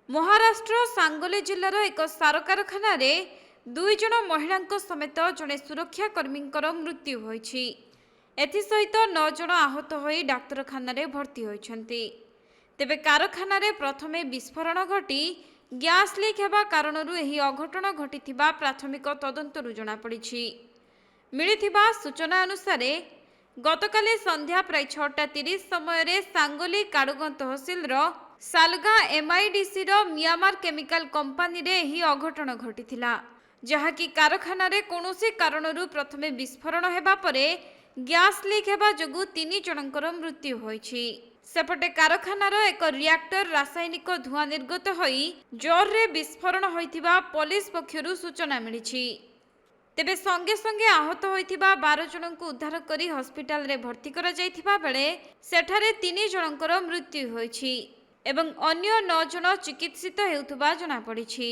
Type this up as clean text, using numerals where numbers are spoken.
महाराष्ट्र सांगली जिल्लार एक सार कारखाना रे 2 जन महिला समेत जड़े सुरक्षाकर्मी मृत्यु होईछि। एथिसहित 9 जन आहत होई डाक्तरखाना रे भर्ती होइछन्ति। तेबे कारखाना रे प्रथमे विस्फोरण घटी गैस लीक हेबा कारणरू एही अघटन घटिथिबा प्राथमिक तदंतरू जणा पड़िछि। मिलिथिबा सूचना अनुसार गतकाली संध्या प्राय 6:30 समय सांगली काडुगं तहसिल सालगा एमआईडीसी मियांमार केमिकल कंपानी रे एही अघटन घटिथिला, जहाँकि कारखाना रे कोनोसी कारणरू प्रथमे विस्फोरण हेबा परे गैस लीक हेबा जोगु 3 जनकर मृत्यु होईछि। सेपटे कारखानार एक रिएक्टर रासायनिक धुआं निर्गत होई जोर विस्फोरण होइथिबा पुलिस पक्षरु सूचना मिलिछि। तेबे संगे संगे आहत होइथिबा 12 जनଙ୍କୁ उद्धार करी हॉस्पिटल रे भर्ती करा जाइथिबा बेले सेठारे 3 जनकर मृत्यु होइछि एवं अन्य 9 जन चिकित्सित हेउथबा जଣା पड़िछि।